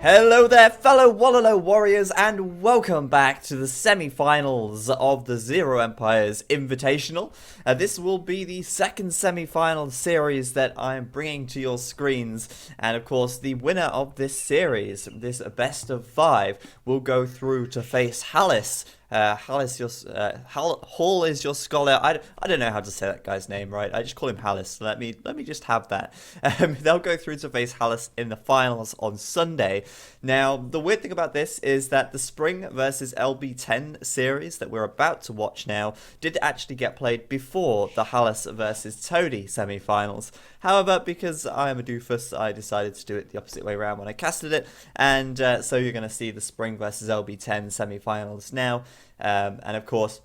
Hello there, fellow Wallalo warriors, and welcome back to the semi-finals of the ZeroEmpires Invitational. This will be the second semi-final series that I'm bringing to your screens, and of course, the winner of this series, this best of 5, will go through to face Hallis. Hall is your scholar. I don't know how to say that guy's name right. I just call him Hallis. Let me just have that. They'll go through to face Hallis in the finals on Sunday. Now, the weird thing about this is that the Spring versus LB10 series that we're about to watch now did actually get played before the Hallis versus Toady semi-finals. However, because I am a doofus, I decided to do it the opposite way around when I casted it, and so you're going to see the Spring versus LB10 semi-finals now. And of course,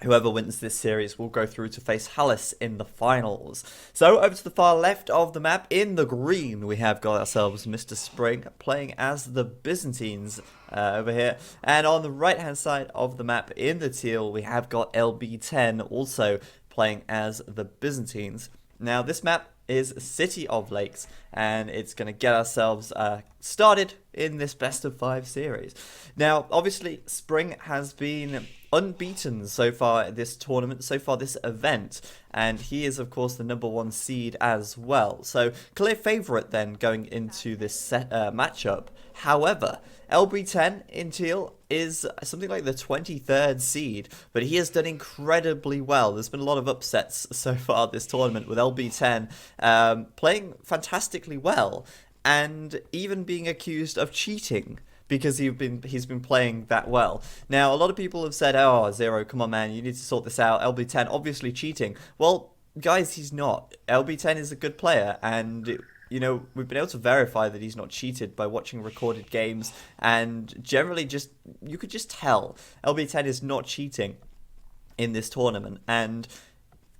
whoever wins this series will go through to face Hallis in the finals. So over to the far left of the map, in the green, we have got ourselves Mr. Spring playing as the Byzantines over here. And on the right hand side of the map, in the teal, we have got LB10 also playing as the Byzantines. Now this map is City of Lakes, and it's going to get ourselves started in this best of 5 series. Now, obviously, Spring has been unbeaten so far this tournament, so far this event, and he is, of course, the #1 seed as well. So, clear favourite then going into this matchup. However, LB10 in teal is something like the 23rd seed, but he has done incredibly well. There's been a lot of upsets so far this tournament, with LB10 playing fantastically well, and even being accused of cheating because he's been playing that well. Now, a lot of people have said, "Oh, Zero, come on, man, you need to sort this out. LB10 obviously cheating." Well, guys, he's not. LB10 is a good player, and you know, we've been able to verify that he's not cheated by watching recorded games, and generally you could just tell LB10 is not cheating in this tournament, and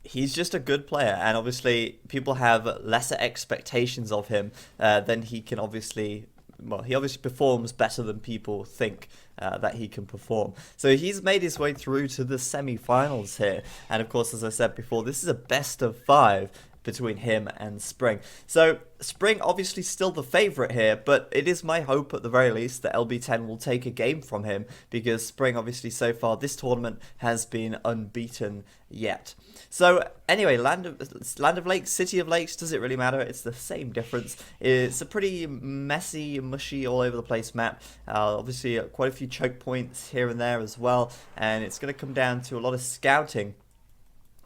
he's just a good player, and obviously people have lesser expectations of him than he can obviously. Well, he obviously performs better than people think that he can perform. So he's made his way through to the semi-finals here, and of course, as I said before, this is a best of 5 between him and Spring. So Spring obviously still the favourite here, but it is my hope at the very least that LB10 will take a game from him, because Spring obviously so far this tournament has been unbeaten yet. So anyway, Land of Lakes, City of Lakes, does it really matter? It's the same difference. It's a pretty messy, mushy, all over the place map. Obviously quite a few choke points here and there as well, and it's going to come down to a lot of scouting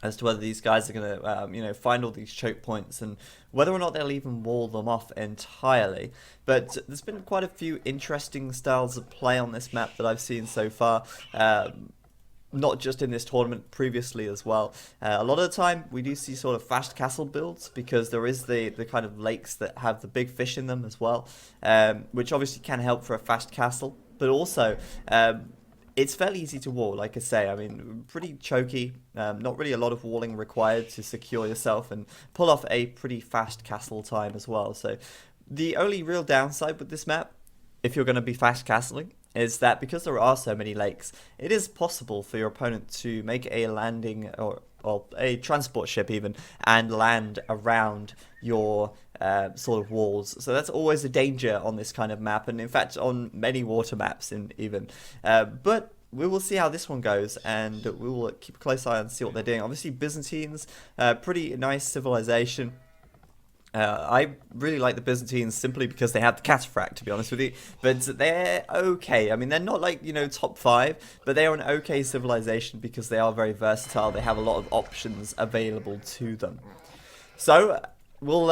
as to whether these guys are going to, find all these choke points, and whether or not they'll even wall them off entirely. But there's been quite a few interesting styles of play on this map that I've seen so far, not just in this tournament, previously as well. A lot of the time, we do see sort of fast castle builds, because there is the kind of lakes that have the big fish in them as well, which obviously can help for a fast castle, but also it's fairly easy to wall, like I say. I mean, pretty choky, not really a lot of walling required to secure yourself and pull off a pretty fast castle time as well. So the only real downside with this map, if you're going to be fast castling, is that because there are so many lakes, it is possible for your opponent to make a landing or a transport ship even, and land around your sort of walls. So that's always a danger on this kind of map, and in fact on many water maps even. But we will see how this one goes, and we will keep a close eye and see what they're doing. Obviously Byzantines, pretty nice civilization. I really like the Byzantines simply because they have the cataphract, to be honest with you. But they're okay. I mean, they're not like, top 5, but they are an okay civilization because they are very versatile. They have a lot of options available to them. So we'll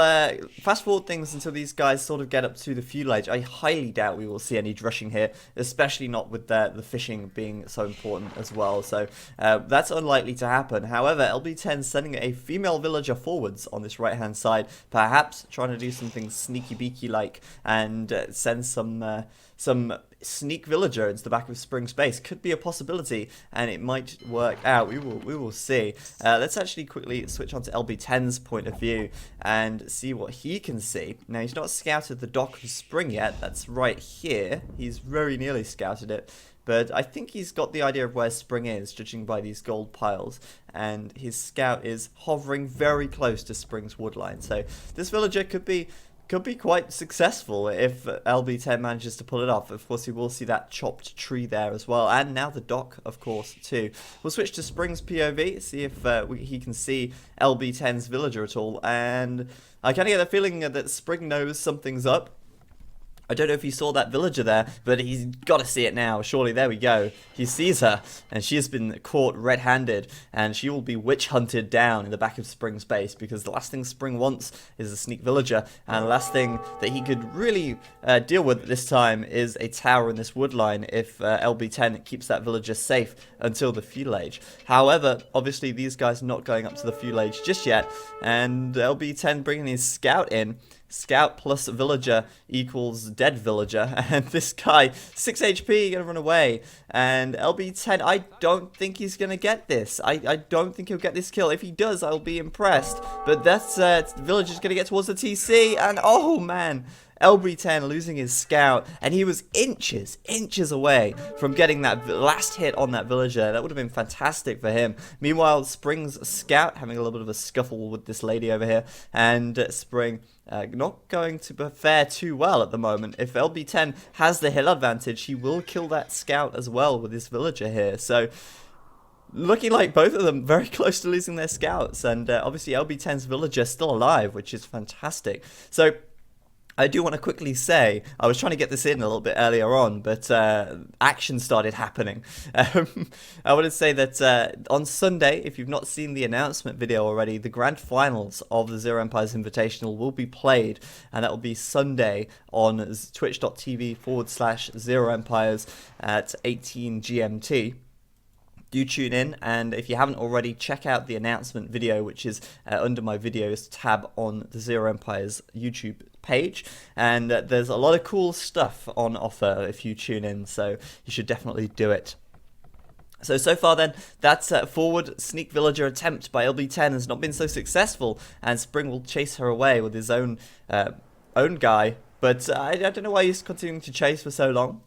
fast forward things until these guys sort of get up to the feudal age. I highly doubt we will see any drushing here, especially not with the fishing being so important as well. So that's unlikely to happen. However, LB10 sending a female villager forwards on this right hand side, perhaps trying to do something sneaky beaky like, and send some sneak villager into the back of Spring's base. Could be a possibility, and it might work out. We will see. Let's actually quickly switch on to LB10's point of view and see what he can see. Now, he's not scouted the dock of Spring yet. That's right here. He's very nearly scouted it, but I think he's got the idea of where Spring is, judging by these gold piles, and his scout is hovering very close to Spring's woodline. So this villager could be could be quite successful if LB10 manages to pull it off. Of course, you will see that chopped tree there as well, and now the dock, of course, too. We'll switch to Spring's POV, see if he can see LB10's villager at all, and I kind of get the feeling that Spring knows something's up. I don't know if he saw that villager there, but he's got to see it now. Surely, there we go. He sees her, and she has been caught red-handed, and she will be witch-hunted down in the back of Spring's base, because the last thing Spring wants is a sneak villager, and the last thing that he could really deal with this time is a tower in this wood line if LB10 keeps that villager safe until the Feudal Age. However, obviously, these guys are not going up to the Feudal Age just yet, and LB10 bringing his scout in. Scout plus villager equals dead villager, and this guy, 6 HP, gonna run away, and LB10, I don't think he's gonna get this. I don't think he'll get this kill. If he does, I'll be impressed, but that's villager's gonna get towards the TC, and oh man, LB10 losing his scout, and he was inches away from getting that last hit on that villager. That would have been fantastic for him. Meanwhile, Spring's scout having a little bit of a scuffle with this lady over here, and Spring not going to fare too well at the moment. If LB10 has the hill advantage, he will kill that scout as well with this villager here. So, looking like both of them very close to losing their scouts, and obviously LB10's villager still alive, which is fantastic. So, I do want to quickly say, I was trying to get this in a little bit earlier on, but action started happening. I want to say that on Sunday, if you've not seen the announcement video already, the grand finals of the ZeroEmpires Invitational will be played, and that will be Sunday on twitch.tv/ZeroEmpires at 18 GMT. Do tune in, and if you haven't already, check out the announcement video, which is under my videos tab on the ZeroEmpires YouTube page, and there's a lot of cool stuff on offer if you tune in, so you should definitely do it. So far then, that forward sneak villager attempt by LB10 has not been so successful, and Spring will chase her away with his own guy, but I don't know why he's continuing to chase for so long.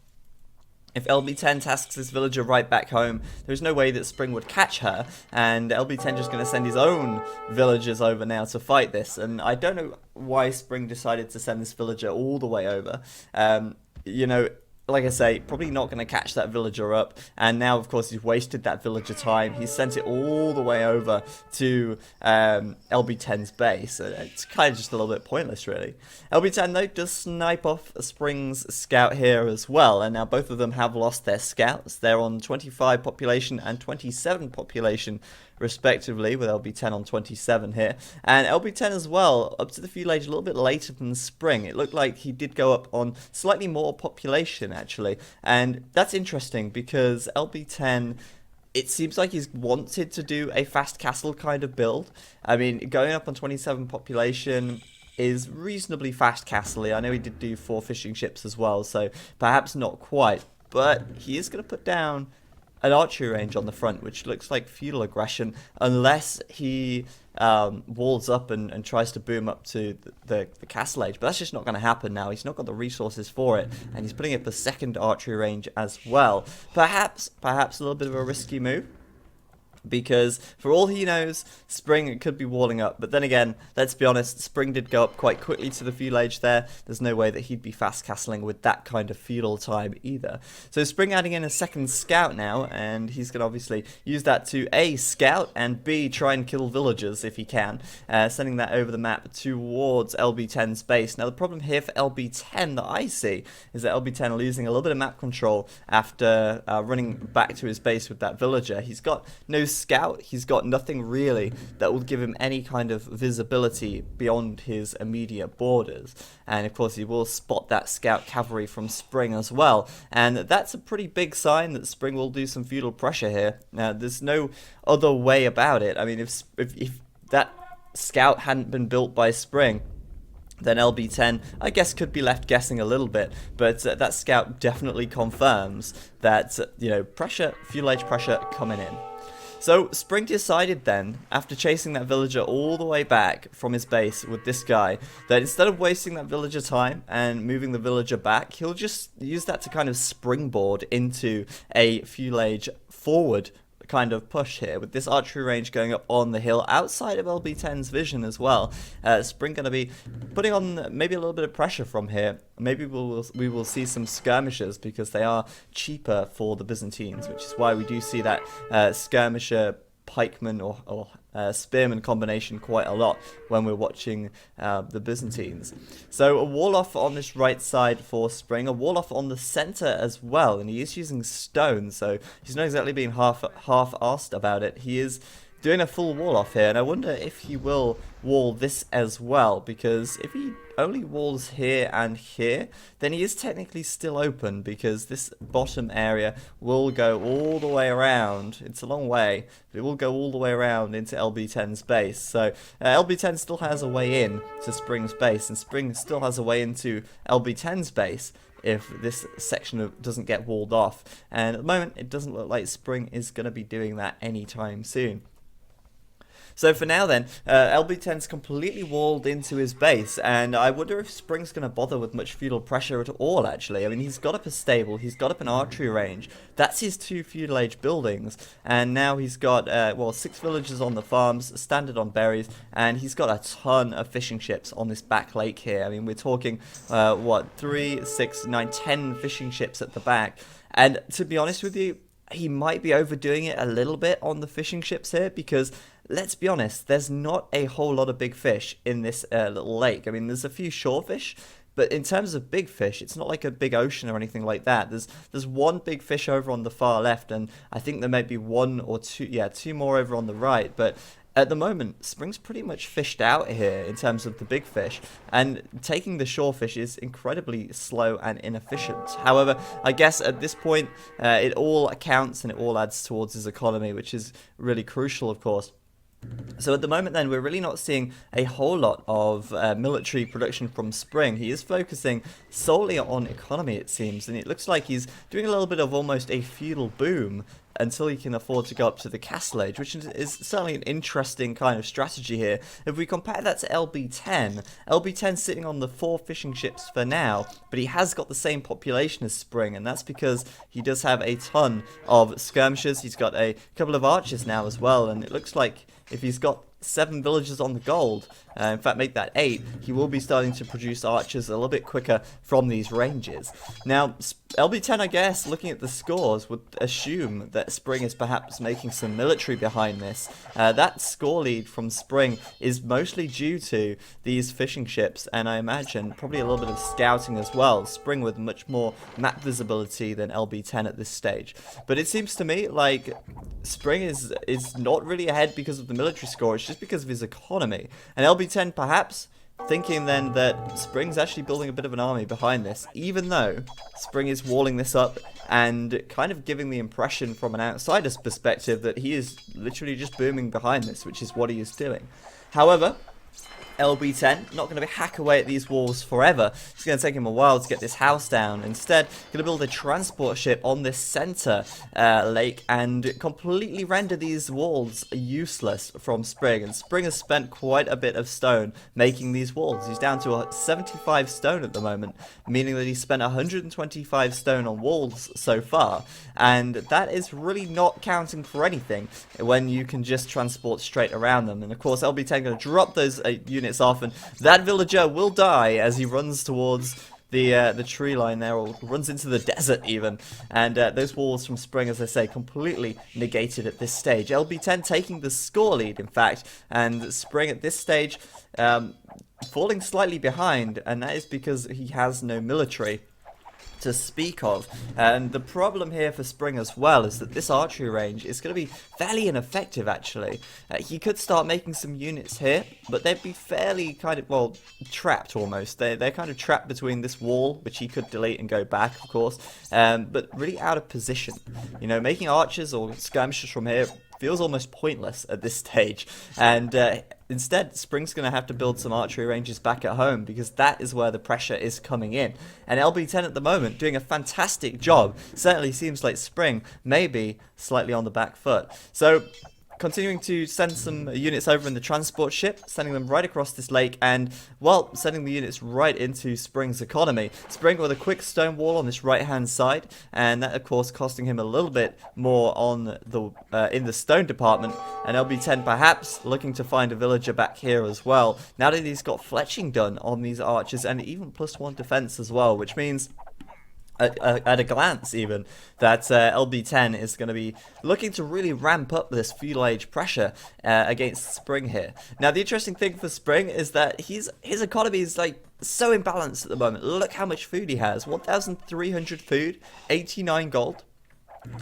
If LB10 tasks this villager right back home, there's no way that Spring would catch her, and LB10 just going to send his own villagers over now to fight this, and I don't know why Spring decided to send this villager all the way over. You know, like I say, probably not going to catch that villager up, and now of course he's wasted that villager time. He's sent it all the way over to LB10's base. It's kind of just a little bit pointless, really. LB10 though does snipe off Spring's scout here as well, and now both of them have lost their scouts. They're on 25 population and 27 population respectively, with LB10 on 27 here, and LB10 as well up to the Feudal Age a little bit later than Spring. It looked like he did go up on slightly more population actually, and that's interesting because LB10, it seems like he's wanted to do a fast castle kind of build. I mean, going up on 27 population is reasonably fast castle-y. I know he did do 4 fishing ships as well, so perhaps not quite, but he is going to put down an archery range on the front, which looks like feudal aggression, unless he walls up and tries to boom up to the castle age. But that's just not going to happen now. He's not got the resources for it, and he's putting up a second archery range as well. Perhaps a little bit of a risky move, because for all he knows, Spring could be walling up. But then again, let's be honest, Spring did go up quite quickly to the Feudal Age there. There's no way that he'd be fast castling with that kind of feudal time either. So Spring adding in a second scout now, and he's going to obviously use that to A, scout, and B, try and kill villagers if he can, sending that over the map towards LB10's base. Now the problem here for LB10 that I see is that LB10 losing a little bit of map control after running back to his base with that villager. He's got no scout, he's got nothing really that will give him any kind of visibility beyond his immediate borders, and of course he will spot that scout cavalry from Spring as well, and that's a pretty big sign that Spring will do some feudal pressure here. Now there's no other way about it. I mean, if that scout hadn't been built by Spring, then LB10, I guess, could be left guessing a little bit, but that scout definitely confirms that, you know, pressure, Feudal Age pressure coming in. So Spring decided then, after chasing that villager all the way back from his base with this guy, that instead of wasting that villager time and moving the villager back, he'll just use that to kind of springboard into a Feudal Age forward kind of push here with this archery range going up on the hill outside of LB10's vision as well. Spring going to be putting on maybe a little bit of pressure from here. Maybe we will see some skirmishers because they are cheaper for the Byzantines, which is why we do see that skirmisher pikeman or spearman combination quite a lot when we're watching the Byzantines. So a wall off on this right side for Spring, a wall off on the center as well, and he is using stone, so he's not exactly being half-arsed about it. He is doing a full wall off here, and I wonder if he will wall this as well, because if he only walls here and here, then he is technically still open, because this bottom area will go all the way around. It's a long way, but it will go all the way around into LB10's base. So LB10 still has a way in to Spring's base, and Spring still has a way into LB10's base if this section doesn't get walled off. And at the moment, it doesn't look like Spring is going to be doing that anytime soon. So for now then, LB10's completely walled into his base, and I wonder if Spring's going to bother with much feudal pressure at all, actually. I mean, he's got up a stable, he's got up an archery range, that's his 2 feudal age buildings, and now he's got, well, 6 villages on the farms, standard on berries, and he's got a ton of fishing ships on this back lake here. I mean, we're talking, what, 3, 6, 9, 10 fishing ships at the back, and to be honest with you, he might be overdoing it a little bit on the fishing ships here, because let's be honest, there's not a whole lot of big fish in this little lake. I mean, there's a few shorefish, but in terms of big fish, it's not like a big ocean or anything like that. There's one big fish over on the far left, and I think there might be 1 or 2, yeah, 2 more over on the right, but at the moment, Spring's pretty much fished out here in terms of the big fish, and taking the shorefish is incredibly slow and inefficient. However, I guess at this point, it all accounts and it all adds towards his economy, which is really crucial, of course. So at the moment then, we're really not seeing a whole lot of military production from Spring. He is focusing solely on economy, it seems, and it looks like he's doing a little bit of almost a feudal boom until he can afford to go up to the castle age, which is certainly an interesting kind of strategy here. If we compare that to LB10, LB10's sitting on the 4 fishing ships for now, but he has got the same population as Spring, and that's because he does have a ton of skirmishers. He's got a couple of archers now as well, and it looks like if he's got 7 villages on the gold, in fact make that 8, he will be starting to produce archers a little bit quicker from these ranges. Now, LB10, I guess, looking at the scores, would assume that Spring is perhaps making some military behind this. That score lead from Spring is mostly due to these fishing ships, and I imagine probably a little bit of scouting as well. Spring with much more map visibility than LB10 at this stage. But it seems to me like Spring is not really ahead because of the military score, it's just because of his economy. And LB10 perhaps thinking then that Spring's actually building a bit of an army behind this, even though Spring is walling this up and kind of giving the impression from an outsider's perspective that he is literally just booming behind this, which is what he is doing. However, LB10 not going to hack away at these walls forever. It's going to take him a while to get this house down. Instead, going to build a transport ship on this center lake and completely render these walls useless from Spring. And Spring has spent quite a bit of stone making these walls. He's down to 75 stone at the moment, meaning that he's spent 125 stone on walls so far. And that is really not counting for anything when you can just transport straight around them. And of course, LB10 going to drop those units off, and that villager will die as he runs towards the tree line there, or runs into the desert even. And those walls from Spring, as I say, completely negated at this stage. LB10 taking the score lead, in fact, and Spring at this stage falling slightly behind, and that is because he has no military to speak of. And the problem here for Spring as well is that this archery range is going to be fairly ineffective, actually. He could start making some units here, but they'd be fairly kind of, well, trapped almost. They're kind of trapped between this wall, which he could delete and go back, of course, but really out of position. You know, making archers or skirmishers from here feels almost pointless at this stage, and instead Spring's going to have to build some archery ranges back at home, because that is where the pressure is coming in. And LB10 at the moment doing a fantastic job. Certainly seems like Spring may be slightly on the back foot. So continuing to send some units over in the transport ship, sending them right across this lake, and, well, sending the units right into Spring's economy. Spring with a quick stone wall on this right-hand side, and that, of course, costing him a little bit more on the in the stone department, and LB10 perhaps looking to find a villager back here as well, now that he's got fletching done on these archers, and even +1 defense as well, which means at a glance even, that LB10 is going to be looking to really ramp up this feudal age pressure against Spring here. Now, the interesting thing for Spring is that his economy is like so imbalanced at the moment. Look how much food he has: 1,300 food, 89 gold.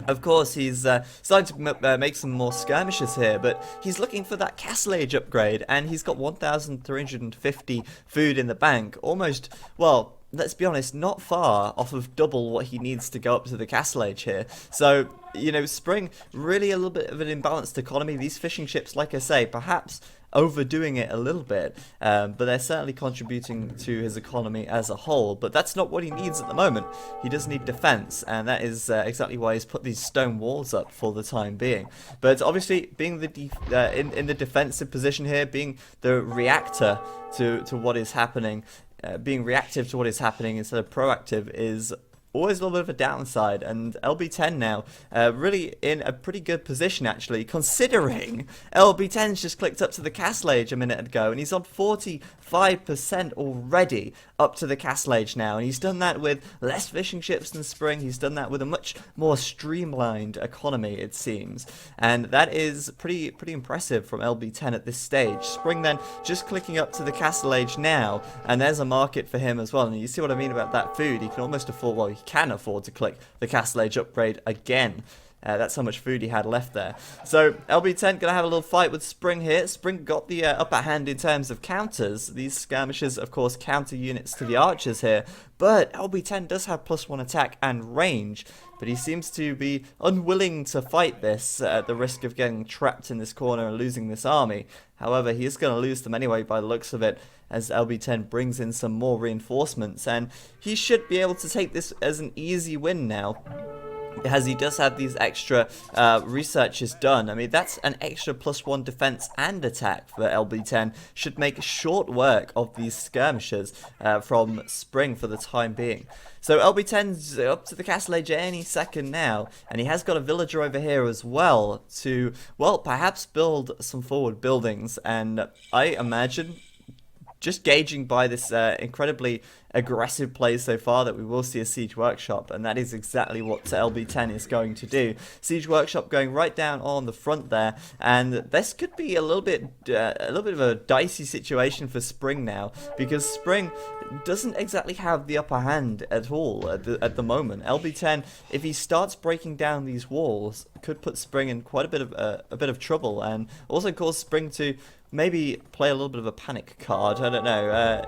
Of course, he's starting to make some more skirmishes here, but he's looking for that castle age upgrade, and he's got 1,350 food in the bank. Almost, well, let's be honest, not far off of double what he needs to go up to the castle age here. So, you know, Spring, really a little bit of an imbalanced economy. These fishing ships, like I say, perhaps overdoing it a little bit, but they're certainly contributing to his economy as a whole. But that's not what he needs at the moment. He does need defense, and that is exactly why he's put these stone walls up for the time being. But obviously, being the in the defensive position here, being the reactor to what is happening, being reactive to what is happening instead of proactive is always a little bit of a downside, and LB10 now really in a pretty good position, actually, considering LB10's just clicked up to the castle age a minute ago, and he's on 45% already up to the castle age now, and he's done that with less fishing ships than Spring. He's done that with a much more streamlined economy, it seems, and that is pretty impressive from LB10 at this stage. Spring then just clicking up to the castle age now, and there's a market for him as well, and you see what I mean about that food. He can almost afford, well, he can afford to click the castle age upgrade again. That's how much food he had left there. So LB10 gonna have a little fight with Spring here. Spring got the upper hand in terms of counters. These skirmishes, of course, counter units to the archers here, but LB10 does have +1 attack and range, but he seems to be unwilling to fight this at the risk of getting trapped in this corner and losing this army. However, he is going to lose them anyway by the looks of it, as LB10 brings in some more reinforcements, and he should be able to take this as an easy win now, as he does have these extra researches done. I mean, that's an extra +1 defense and attack for LB10. Should make short work of these skirmishes from Spring for the time being. So LB10's up to the castle age any second now, and he has got a villager over here as well to, well, perhaps build some forward buildings, and I imagine, just gauging by this incredibly aggressive play so far, that we will see a siege workshop, and that is exactly what LB10 is going to do. Siege workshop going right down on the front there, and this could be a little bit of a dicey situation for Spring now, because Spring doesn't exactly have the upper hand at all at the moment. LB10, if he starts breaking down these walls, could put Spring in quite a bit of trouble, and also cause Spring to maybe play a little bit of a panic card. I don't know.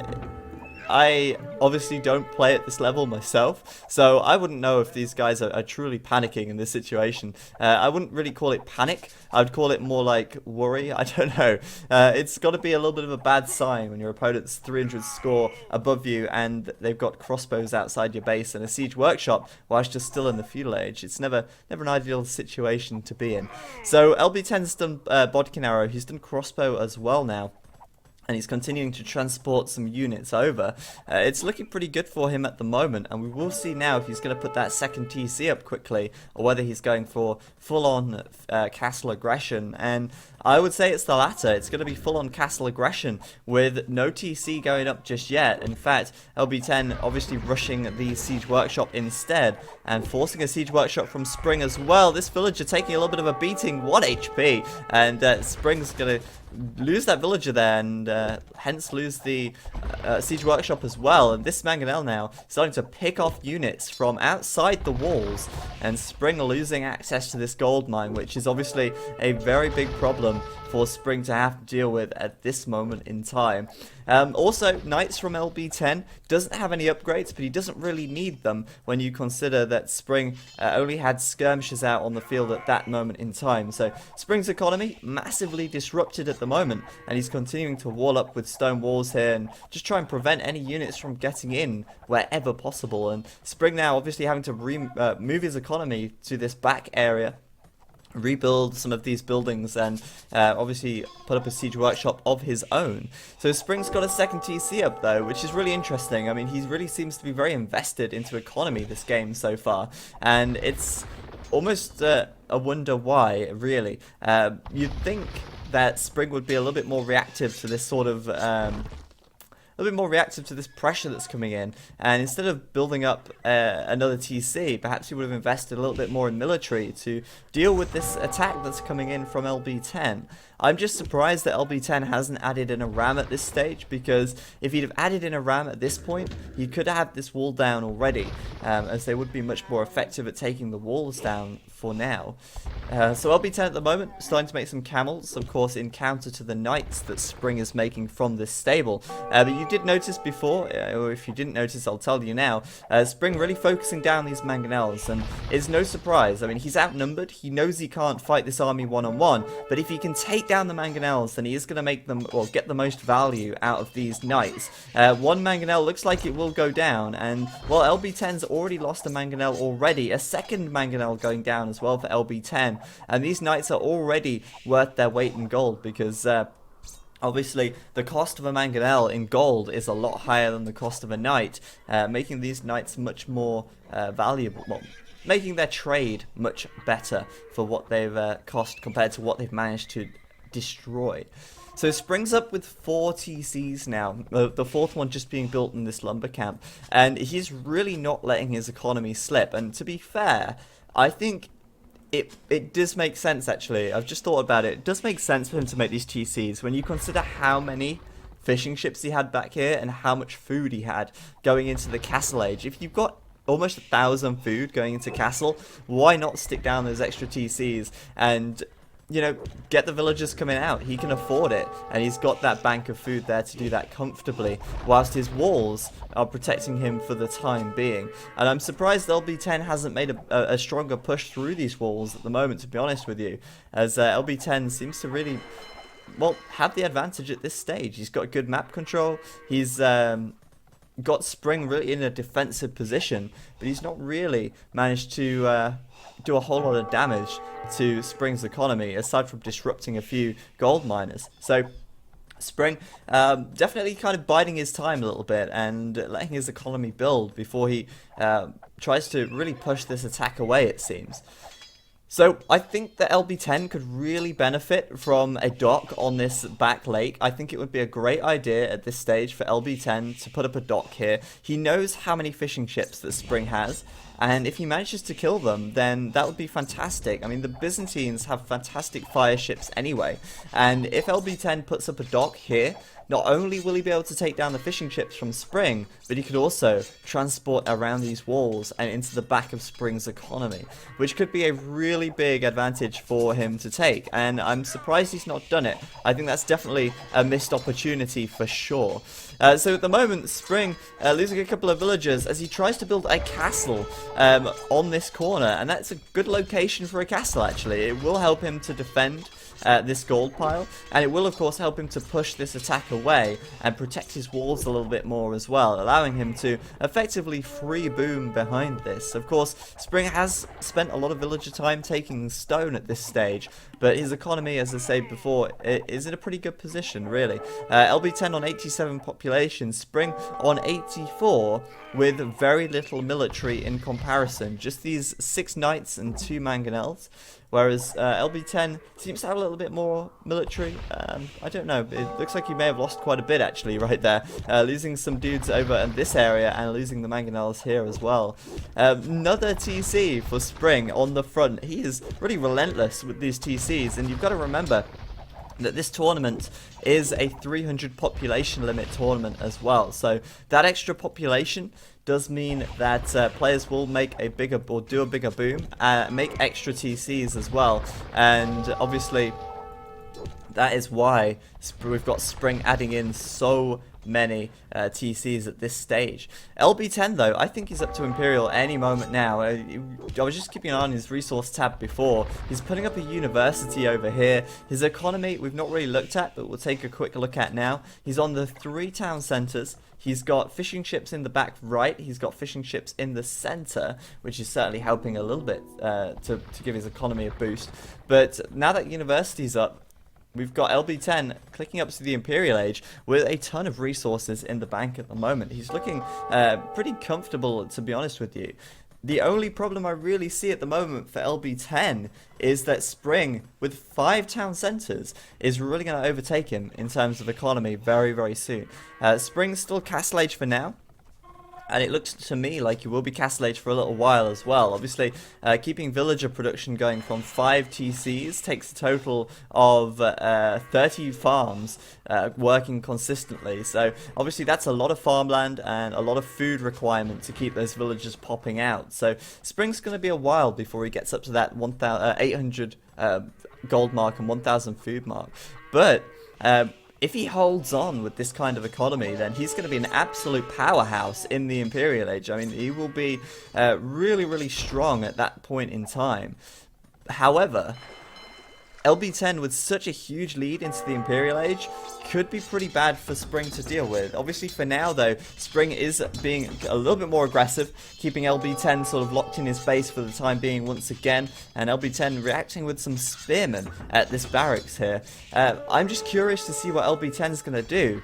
I obviously don't play at this level myself, so I wouldn't know if these guys are truly panicking in this situation. I wouldn't really call it panic. I would call it more like worry. I don't know. It's got to be a little bit of a bad sign when your opponent's 300 score above you and they've got crossbows outside your base and a siege workshop whilst you're still in the feudal age. It's never an ideal situation to be in. So LB10's done bodkin arrow. He's done crossbow as well now, and he's continuing to transport some units over. It's looking pretty good for him at the moment, and we will see now if he's going to put that second TC up quickly, or whether he's going for full-on castle aggression. And I would say it's the latter. It's going to be full-on castle aggression with no TC going up just yet. In fact, LB10 obviously rushing the siege workshop instead, and forcing a siege workshop from Spring as well. This villager taking a little bit of a beating, 1 HP, and Spring's going to lose that villager there, and hence lose the siege workshop as well. And this mangonel now starting to pick off units from outside the walls, and Spring losing access to this gold mine, which is obviously a very big problem for Spring to have to deal with at this moment in time. Also, Knights from LB10 doesn't have any upgrades, but he doesn't really need them when you consider that Spring only had skirmishes out on the field at that moment in time. So Spring's economy massively disrupted at the moment, and he's continuing to wall up with stone walls here and just try and prevent any units from getting in wherever possible. And Spring now obviously having to move his economy to this back area, rebuild some of these buildings and obviously put up a siege workshop of his own. So Spring's got a second TC up though, which is really interesting. I mean, he really seems to be very invested into economy this game so far, and it's almost a wonder why, really. You'd think that Spring would be a little bit more reactive to this sort of a little bit more reactive to this pressure that's coming in, and instead of building up another TC, perhaps he would have invested a little bit more in military to deal with this attack that's coming in from LB10. I'm just surprised that LB10 hasn't added in a ram at this stage, because if he'd have added in a ram at this point, he could have had this wall down already, as they would be much more effective at taking the walls down for now. So LB10 at the moment starting to make some camels, of course, in counter to the knights that Spring is making from this stable. But you did notice before, or if you didn't notice, I'll tell you now, Spring really focusing down these mangonels, and it's no surprise. I mean, he's outnumbered, he knows he can't fight this army one-on-one, but if he can take down the mangonels, then he is going to make them, or get the most value out of these knights. One mangonel looks like it will go down, and well, LB10's already lost a mangonel already, a second mangonel going down as well for LB10, and these knights are already worth their weight in gold, because obviously the cost of a mangonel in gold is a lot higher than the cost of a knight, making these knights much more valuable, well, making their trade much better for what they've cost compared to what they've managed to destroy. So Spring's up with 4 TCs now, the fourth one just being built in this lumber camp, and he's really not letting his economy slip. And to be fair, I think it does make sense, actually. I've just thought about it. It does make sense for him to make these TCs when you consider how many fishing ships he had back here and how much food he had going into the castle age. If you've got almost 1,000 food going into castle, why not stick down those extra TCs and, you know, get the villagers coming out? He can afford it, and he's got that bank of food there to do that comfortably, whilst his walls are protecting him for the time being. And I'm surprised LB10 hasn't made a stronger push through these walls at the moment, to be honest with you, as LB10 seems to really, well, have the advantage at this stage. He's got good map control, he's got Spring really in a defensive position, but he's not really managed to do a whole lot of damage to Spring's economy, aside from disrupting a few gold miners. So Spring definitely kind of biding his time a little bit and letting his economy build before he tries to really push this attack away, it seems. So I think that LB10 could really benefit from a dock on this back lake. I think it would be a great idea at this stage for LB10 to put up a dock here. He knows how many fishing ships that Spring has, and if he manages to kill them, then that would be fantastic. I mean, the Byzantines have fantastic fire ships anyway, and if LB10 puts up a dock here, not only will he be able to take down the fishing ships from Spring, but he could also transport around these walls and into the back of Spring's economy, which could be a really big advantage for him to take, and I'm surprised he's not done it. I think that's definitely a missed opportunity for sure. So at the moment, Spring losing a couple of villagers as he tries to build a castle on this corner, and that's a good location for a castle, actually. It will help him to defend this gold pile, and it will of course help him to push this attack away and protect his walls a little bit more as well, allowing him to effectively free boom behind this. Of course, Spring has spent a lot of villager time taking stone at this stage, but his economy, as I said before, is in a pretty good position, really. LB10 on 87 population, Spring on 84, with very little military in comparison. Just these 6 knights and 2 mangonels. Whereas LB10 seems to have a little bit more military. I don't know. It looks like he may have lost quite a bit, actually, right there. Losing some dudes over in this area and losing the mangonels here as well. Another TC for Spring on the front. He is really relentless with these TCs, and you've got to remember that this tournament is a 300 population limit tournament as well. So that extra population does mean that players will make a bigger, or do a bigger boom, make extra TCs as well, and obviously that is why we've got Spring adding in so many TCs at this stage. LB10 though, I think he's up to Imperial any moment now. I was just keeping an eye on his resource tab before. He's putting up a university over here. His economy we've not really looked at, but we'll take a quick look at now. He's on the 3 town centers. He's got fishing ships in the back right. He's got fishing ships in the center, which is certainly helping a little bit to give his economy a boost. But now that university's up, we've got LB10 clicking up to the Imperial Age with a ton of resources in the bank at the moment. He's looking pretty comfortable, to be honest with you. The only problem I really see at the moment for LB10 is that Spring, with 5 town centers, is really going to overtake him in terms of economy very, very soon. Spring's still Castle Age for now. And it looks to me like he will be Castle Age for a little while as well. Obviously, keeping villager production going from 5 TCs takes a total of 30 farms working consistently. So, obviously, that's a lot of farmland and a lot of food requirement to keep those villagers popping out. So, Spring's going to be a while before he gets up to that 800 gold mark and 1,000 food mark. But if he holds on with this kind of economy, then he's going to be an absolute powerhouse in the Imperial Age. I mean, he will be really, really strong at that point in time. However, LB10 with such a huge lead into the Imperial Age could be pretty bad for Spring to deal with. Obviously for now though, Spring is being a little bit more aggressive, keeping LB10 sort of locked in his base for the time being once again, and LB10 reacting with some spearmen at this barracks here. I'm just curious to see what LB10 is going to do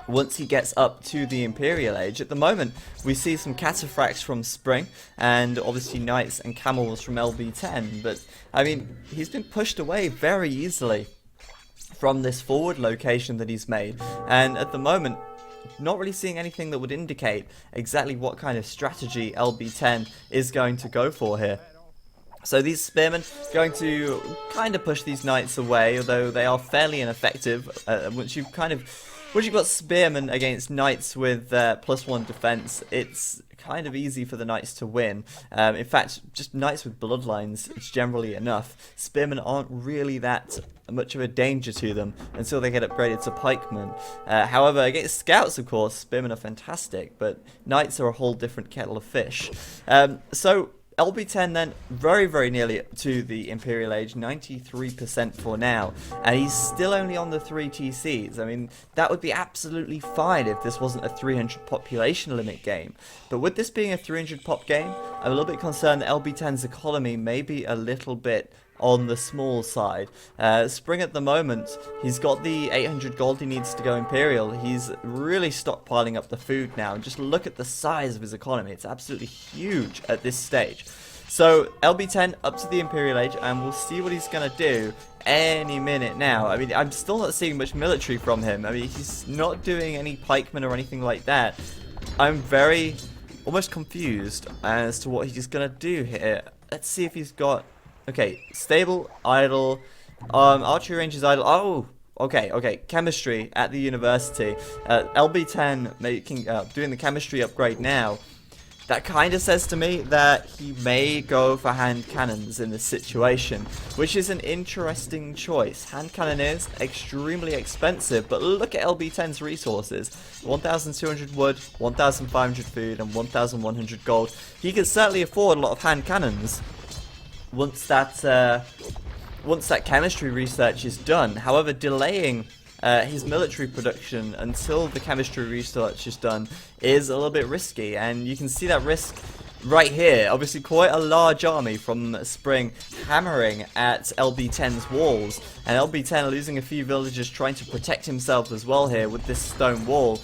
once he gets up to the Imperial Age. At the moment, we see some cataphracts from Spring, and obviously knights and camels from LB10, but, I mean, he's been pushed away very easily from this forward location that he's made, and at the moment, not really seeing anything that would indicate exactly what kind of strategy LB10 is going to go for here. So these spearmen going to kind of push these knights away, although they are fairly ineffective. Once you've got spearmen against knights with +1 defense, it's kind of easy for the knights to win. In fact, just knights with bloodlines is generally enough. Spearmen aren't really that much of a danger to them until they get upgraded to pikemen. However, against scouts, of course, spearmen are fantastic, but knights are a whole different kettle of fish. So LB10 then very, very nearly to the Imperial Age, 93% for now, and he's still only on the 3 TCs. I mean, that would be absolutely fine if this wasn't a 300 population limit game. But with this being a 300 pop game, I'm a little bit concerned that LB10's economy may be a little bit on the small side. Spring at the moment, he's got the 800 gold he needs to go Imperial. He's really stockpiling up the food now. Just look at the size of his economy. It's absolutely huge at this stage. So LB10 up to the Imperial Age, and we'll see what he's going to do any minute now. I mean, I'm still not seeing much military from him. I mean, he's not doing any pikemen or anything like that. I'm very, almost confused as to what he's going to do here. Let's see if he's got... Okay, stable, idle, archery range is idle. Oh, okay, chemistry at the university. LB10 doing the chemistry upgrade now. That kind of says to me that he may go for hand cannons in this situation, which is an interesting choice. Hand cannon is extremely expensive, but look at LB10's resources. 1,200 wood, 1,500 food, and 1,100 gold. He can certainly afford a lot of hand cannons once that chemistry research is done. However, delaying his military production until the chemistry research is done is a little bit risky, and you can see that risk right here. Obviously quite a large army from Spring hammering at LB10's walls, and LB10 losing a few villagers trying to protect himself as well here with this stone wall.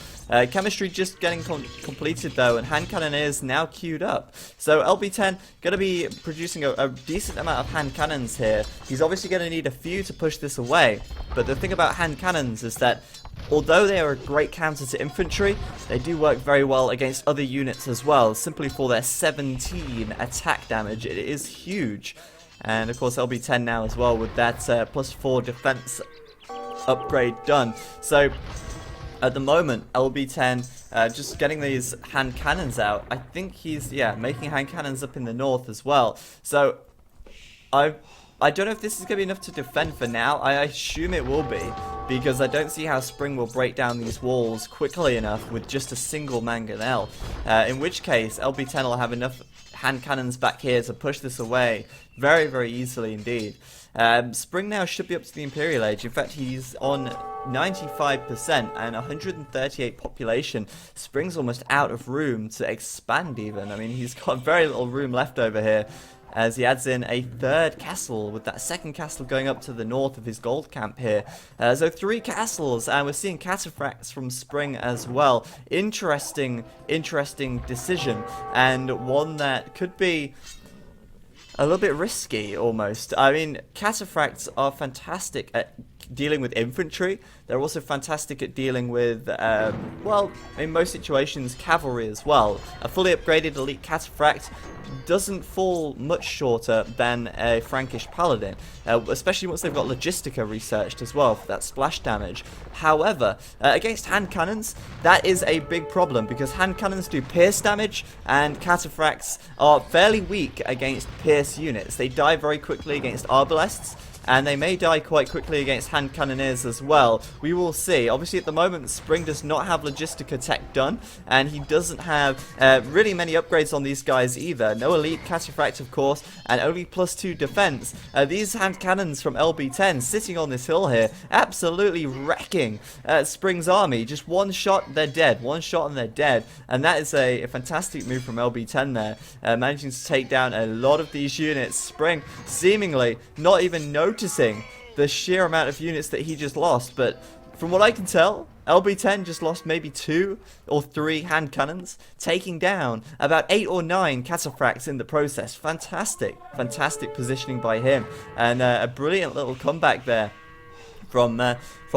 Chemistry just getting completed though, and hand cannon is now queued up. So LB10 going to be producing a decent amount of hand cannons here. He's obviously going to need a few to push this away, but the thing about hand cannons is that although they are a great counter to infantry, they do work very well against other units as well, simply for their 17 attack damage. It is huge. And of course LB10 now as well with that +4 defense upgrade done. So at the moment, LB10 just getting these hand cannons out. I think he's, making hand cannons up in the north as well. So, I don't know if this is going to be enough to defend for now. I assume it will be, because I don't see how Spring will break down these walls quickly enough with just a single mangonel. In which case, LB10 will have enough hand cannons back here to push this away very, very easily indeed. Spring now should be up to the Imperial Age. In fact, he's on 95% and 138 population. Spring's almost out of room to expand even. I mean, he's got very little room left over here, as he adds in a third castle, with that second castle going up to the north of his gold camp here. So 3 castles, and we're seeing cataphracts from Spring as well. Interesting decision, and one that could be a little bit risky almost. I mean, cataphracts are fantastic at dealing with infantry. They're also fantastic at dealing with, well, in most situations, cavalry as well. A fully upgraded elite cataphract doesn't fall much shorter than a Frankish paladin, especially once they've got logistica researched as well for that splash damage. However, against hand cannons, that is a big problem, because hand cannons do pierce damage, and cataphracts are fairly weak against pierce units. They die very quickly against arbalests, and they may die quite quickly against hand cannoneers as well. We will see. Obviously, at the moment, Spring does not have Logistica tech done, and he doesn't have really many upgrades on these guys either. No elite cataphract, of course, and only +2 defense. These hand cannons from LB10 sitting on this hill here, absolutely wrecking Spring's army. Just one shot, they're dead. One shot and they're dead. And that is a fantastic move from LB10 there, managing to take down a lot of these units. Spring seemingly not even noticing the sheer amount of units that he just lost, but from what I can tell, LB10 just lost maybe 2 or 3 hand cannons, taking down about 8 or 9 cataphracts in the process. Fantastic positioning by him, and a brilliant little comeback there from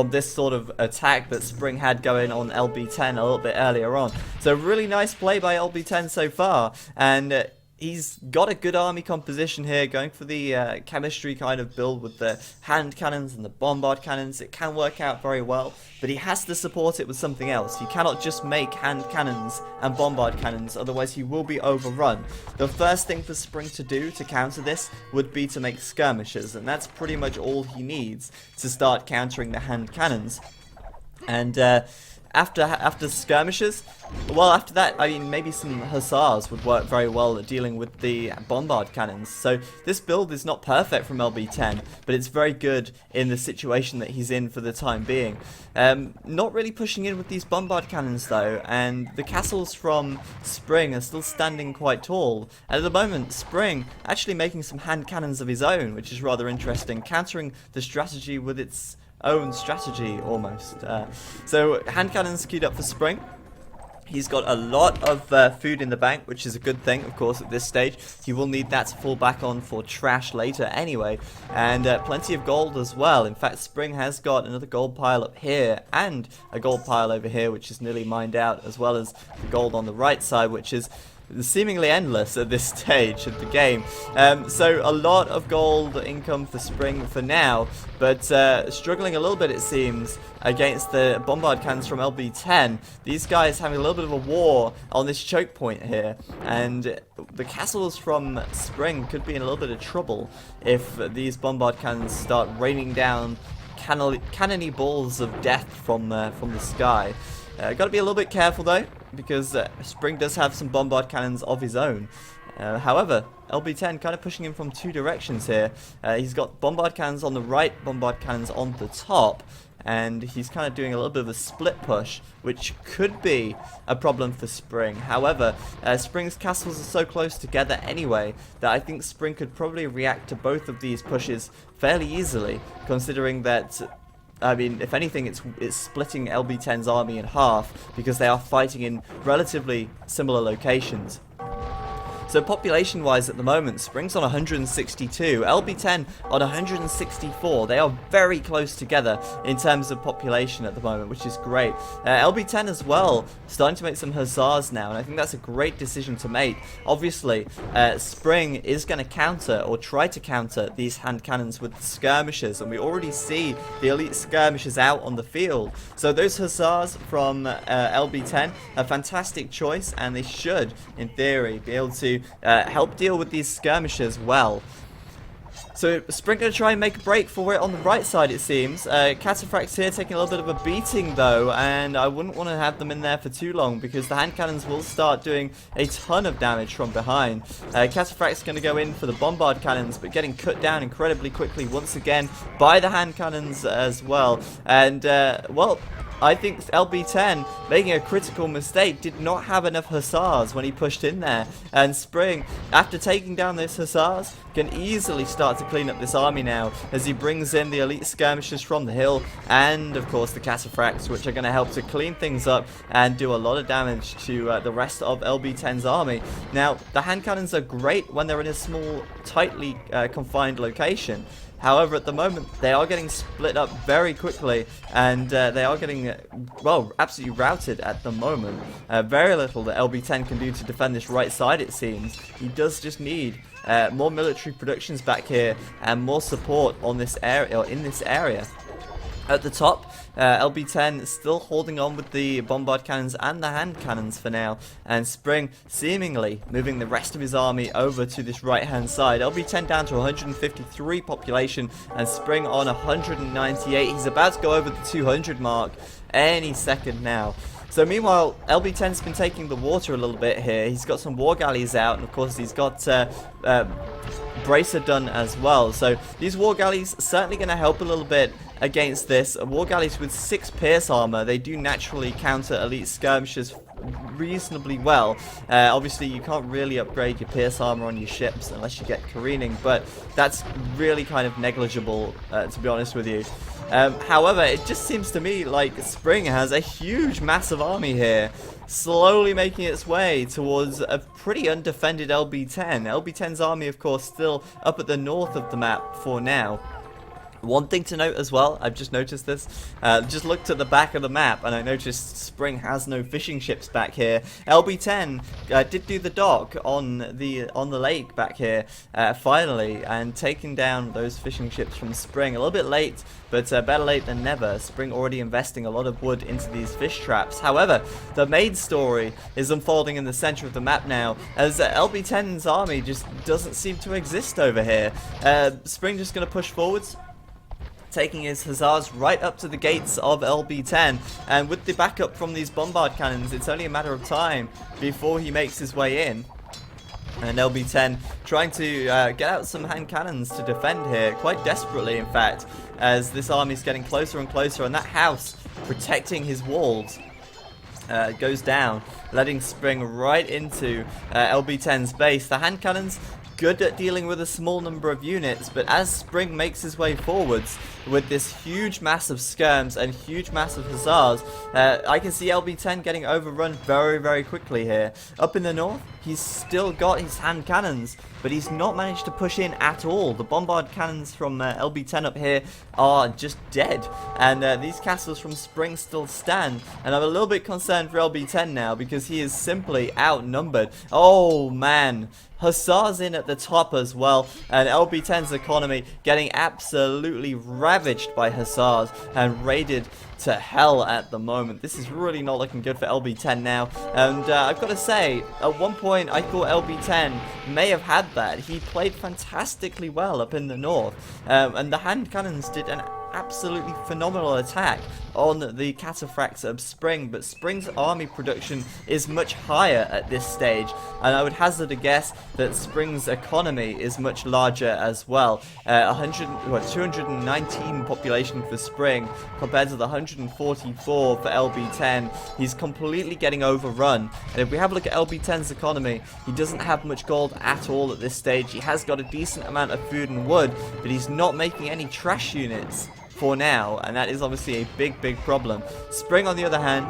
this sort of attack that Spring had going on LB10 a little bit earlier on. So really nice play by LB10 so far, and he's got a good army composition here, going for the chemistry kind of build with the hand cannons and the bombard cannons. It can work out very well, but he has to support it with something else. He cannot just make hand cannons and bombard cannons, otherwise he will be overrun. The first thing for Spring to do to counter this would be to make skirmishers, and that's pretty much all he needs to start countering the hand cannons. And after skirmishers, well, after that, I mean, maybe some hussars would work very well at dealing with the bombard cannons. So this build is not perfect from LB10, but it's very good in the situation that he's in for the time being. Not really pushing in with these bombard cannons though, and the castles from Spring are still standing quite tall. And at the moment, Spring actually making some hand cannons of his own, which is rather interesting, countering the strategy with its own strategy almost. So hand cannons queued up for Spring. He's got a lot of food in the bank, which is a good thing, of course, at this stage. He will need that to fall back on for trash later anyway. And plenty of gold as well. In fact, Spring has got another gold pile up here and a gold pile over here, which is nearly mined out, as well as the gold on the right side, which is seemingly endless at this stage of the game. So a lot of gold income for Spring for now, but struggling a little bit, it seems, against the bombard cannons from LB10. These guys having a little bit of a war on this choke point here, and the castles from Spring could be in a little bit of trouble if these bombard cannons start raining down cannony balls of death from the sky. Got to be a little bit careful though, because Spring does have some bombard cannons of his own. However, LB10 kind of pushing him from 2 directions here. He's got bombard cannons on the right, bombard cannons on the top, and he's kind of doing a little bit of a split push, which could be a problem for Spring. However, Spring's castles are so close together anyway that I think Spring could probably react to both of these pushes fairly easily, considering that, I mean, if anything, it's splitting LB10's army in half, because they are fighting in relatively similar locations. So population-wise at the moment, Spring's on 162, LB10 on 164. They are very close together in terms of population at the moment, which is great. LB10 as well, starting to make some hussars now, and I think that's a great decision to make. Obviously, Spring is going to counter, or try to counter, these hand cannons with the skirmishers, and we already see the elite skirmishers out on the field. So those hussars from LB10, a fantastic choice, and they should, in theory, be able to help deal with these skirmishers well. So Spring going to try and make a break for it on the right side, it seems. Cataphracts here taking a little bit of a beating though, and I wouldn't want to have them in there for too long because the hand cannons will start doing a ton of damage from behind. Cataphracts going to go in for the bombard cannons, but getting cut down incredibly quickly once again by the hand cannons as well. And well, I think LB10 making a critical mistake, did not have enough hussars when he pushed in there, and Spring, after taking down those hussars, can easily start to clean up this army now as he brings in the elite skirmishers from the hill and of course the cataphracts, which are going to help to clean things up and do a lot of damage to the rest of LB10's army. Now the hand cannons are great when they're in a small, tightly confined location. However, at the moment, they are getting split up very quickly, and they are getting, well, absolutely routed at the moment. Very little that LB10 can do to defend this right side, it seems. He does just need more military productions back here and more support on this area, or in this area. At the top, LB10 still holding on with the bombard cannons and the hand cannons for now, and Spring seemingly moving the rest of his army over to this right hand side. LB10 down to 153 population and Spring on 198. He's about to go over the 200 mark any second now. So meanwhile, LB10's been taking the water a little bit here. He's got some war galleys out, and of course he's got Bracer done as well. So these war galleys certainly going to help a little bit against this. War galleys with 6 pierce armor, they do naturally counter elite skirmishers reasonably well. Obviously you can't really upgrade your pierce armor on your ships unless you get careening, but that's really kind of negligible, to be honest with you. However, it just seems to me like Spring has a huge, massive army here, slowly making its way towards a pretty undefended LB10. LB10's army, of course, still up at the north of the map for now. One thing to note as well, I've just noticed this, just looked at the back of the map and I noticed Spring has no fishing ships back here. LB10 did do the dock on the lake back here, finally, and taking down those fishing ships from Spring. A little bit late, but better late than never. Spring already investing a lot of wood into these fish traps. However, the main story is unfolding in the center of the map now, as LB10's army just doesn't seem to exist over here. Spring just going to push forwards, taking his hussars right up to the gates of LB10, and with the backup from these bombard cannons, it's only a matter of time before he makes his way in. And LB10 trying to get out some hand cannons to defend here, quite desperately in fact, as this army's getting closer and closer, and that house protecting his walls goes down, letting Spring right into LB10's base. The hand cannons good at dealing with a small number of units, but as Spring makes his way forwards with this huge mass of skirms and huge mass of hussars, I can see LB10 getting overrun very, very quickly here. Up in the north, he's still got his hand cannons, but he's not managed to push in at all. The bombard cannons from LB10 up here are just dead, and these castles from Spring still stand, and I'm a little bit concerned for LB10 now because he is simply outnumbered. Oh man, hussars in at the top as well, and LB10's economy getting absolutely ravaged by hussars and raided to hell at the moment. This is really not looking good for LB10 now, and I've got to say, at one point I thought LB10 may have had that. He played fantastically well up in the north, and the hand cannons did an absolutely phenomenal attack on the cataphracts of Spring, but Spring's army production is much higher at this stage, and I would hazard a guess that Spring's economy is much larger as well. 219 population for Spring compared to the 144 for LB10. He's completely getting overrun, and if we have a look at LB10's economy, he doesn't have much gold at all at this stage. He has got a decent amount of food and wood, but he's not making any trash units for now, and that is obviously a big problem. Spring, on the other hand,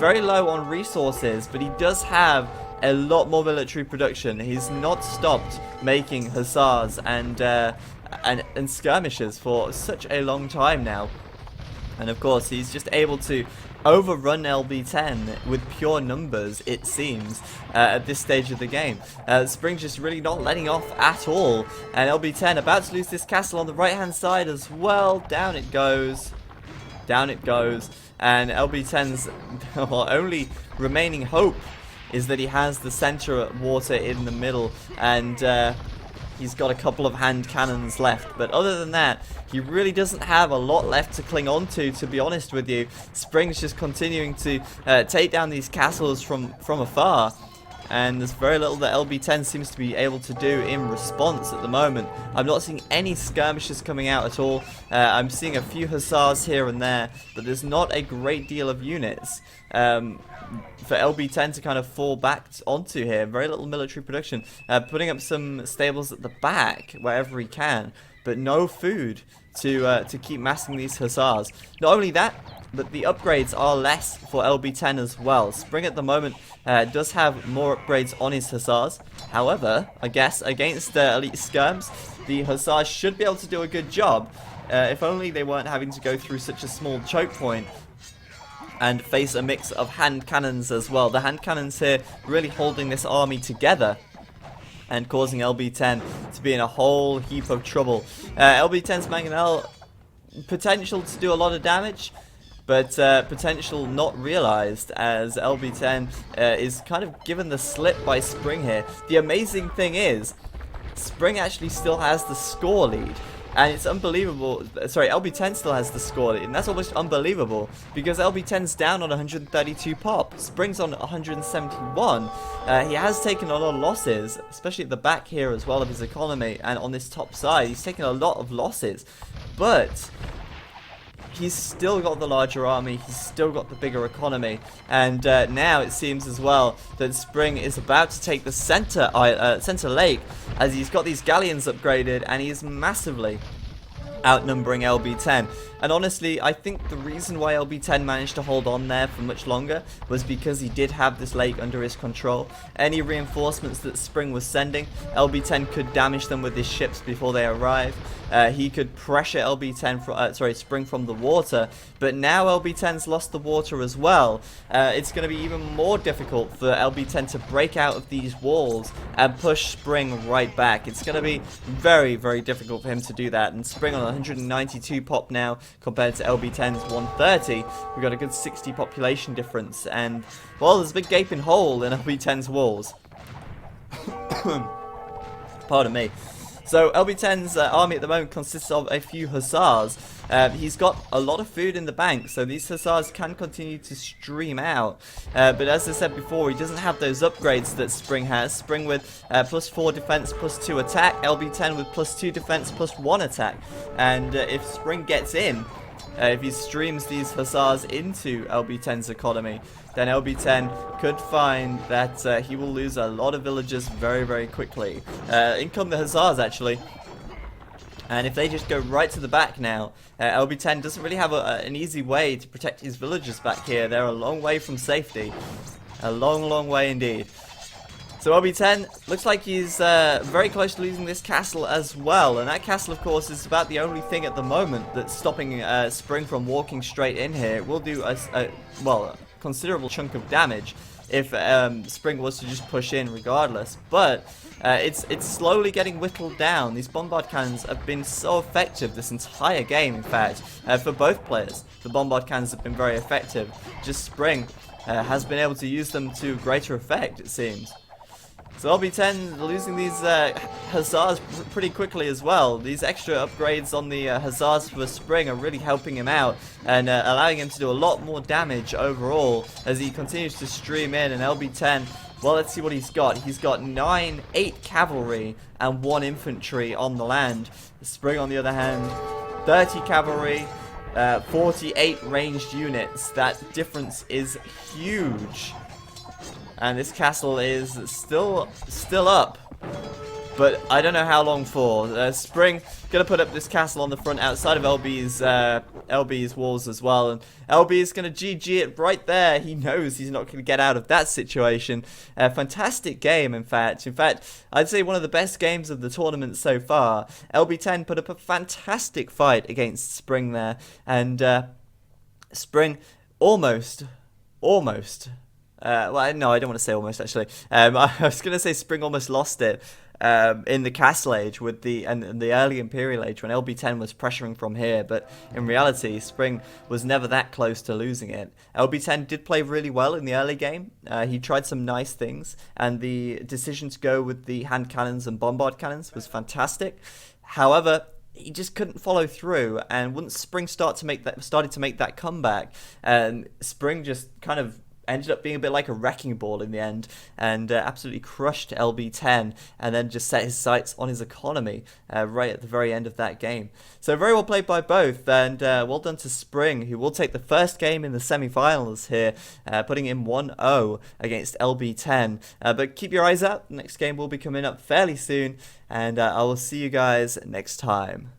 very low on resources, but he does have a lot more military production. He's not stopped making hussars and skirmishers for such a long time now, and of course he's just able to overrun LB10 with pure numbers, it seems, at this stage of the game. Spring just really not letting off at all, and LB10 about to lose this castle on the right hand side as well. Down it goes, and LB10's only remaining hope is that he has the center water in the middle, and he's got a couple of hand cannons left, but other than that, he really doesn't have a lot left to cling on to be honest with you. Spring's just continuing to take down these castles from afar, and there's very little that LB10 seems to be able to do in response at the moment. I'm not seeing any skirmishes coming out at all. I'm seeing a few hussars here and there, but there's not a great deal of units for LB10 to kind of fall back onto here. Very little military production. Putting up some stables at the back wherever he can, but no food to keep massing these hussars. Not only that, but the upgrades are less for LB10 as well. Spring at the moment does have more upgrades on his hussars. However, I guess against elite skirms, the hussars should be able to do a good job. If only they weren't having to go through such a small choke point and face a mix of hand cannons as well. The hand cannons here really holding this army together and causing LB10 to be in a whole heap of trouble. LB10's mangonel potential to do a lot of damage, but potential not realized as LB10 is kind of given the slip by Spring here. The amazing thing is, Spring actually still has the score lead. And it's unbelievable. Sorry, LB10 still has the score lead, and that's almost unbelievable because LB10's down on 132 pop. Spring's on 171. He has taken a lot of losses, especially at the back here as well of his economy, and on this top side, he's taken a lot of losses. But he's still got the larger army, he's still got the bigger economy, and now it seems as well that Spring is about to take the center lake, as he's got these galleons upgraded and he is massively outnumbering LB10. And honestly, I think the reason why LB10 managed to hold on there for much longer was because he did have this lake under his control. Any reinforcements that Spring was sending, LB10 could damage them with his ships before they arrive. He could pressure Spring from the water, but now LB10's lost the water as well. It's going to be even more difficult for LB10 to break out of these walls and push Spring right back. It's going to be very, very difficult for him to do that, and Spring on 192 pop now compared to LB10's 130. We've got a good 60 population difference, and well, there's a big gaping hole in LB10's walls. Pardon me. So LB10's army at the moment consists of a few hussars. He's got a lot of food in the bank, so these hussars can continue to stream out. But as I said before, he doesn't have those upgrades that Spring has. Spring with +4 defense, +2 attack. LB10 with +2 defense, +1 attack. And if Spring gets in, if he streams these hussars into LB10's economy, then LB10 could find that he will lose a lot of villagers very, very quickly. In come the hussars, actually. And if they just go right to the back now, LB10 doesn't really have an easy way to protect his villagers back here. They're a long way from safety. A long, long way indeed. So LB10 looks like he's very close to losing this castle as well, and that castle of course is about the only thing at the moment that's stopping Spring from walking straight in here. It will do a considerable chunk of damage if Spring was to just push in regardless, but it's slowly getting whittled down. These bombard cannons have been so effective this entire game, in fact, for both players. The bombard cannons have been very effective. Just Spring has been able to use them to greater effect, it seems. So LB10 losing these hussars pretty quickly as well. These extra upgrades on the hussars for Spring are really helping him out and allowing him to do a lot more damage overall as he continues to stream in. And LB10, well, let's see what he's got. He's got 8 cavalry and 1 infantry on the land. Spring, on the other hand, 30 cavalry, 48 ranged units. That difference is huge. And this castle is still up, but I don't know how long for. Spring gonna put up this castle on the front outside of LB's walls as well, and LB is gonna GG it right there. He knows he's not gonna get out of that situation. Fantastic game, in fact. I'd say one of the best games of the tournament so far. LB10 put up a fantastic fight against Spring there, and Spring almost. Well, no, I don't want to say almost, actually. I was going to say Spring almost lost it. in the Castle Age with and the early Imperial Age when LB10 was pressuring from here, but in reality, Spring was never that close to losing it. LB10 did play really well in the early game. He tried some nice things, and the decision to go with the hand cannons and bombard cannons was fantastic. However, he just couldn't follow through, and once Spring started to make that comeback, and Spring just kind of ended up being a bit like a wrecking ball in the end, and absolutely crushed LB10, and then just set his sights on his economy right at the very end of that game. So very well played by both, and well done to Spring, who will take the first game in the semi-finals here, putting in 1-0 against LB10. But keep your eyes out, the next game will be coming up fairly soon, and I will see you guys next time.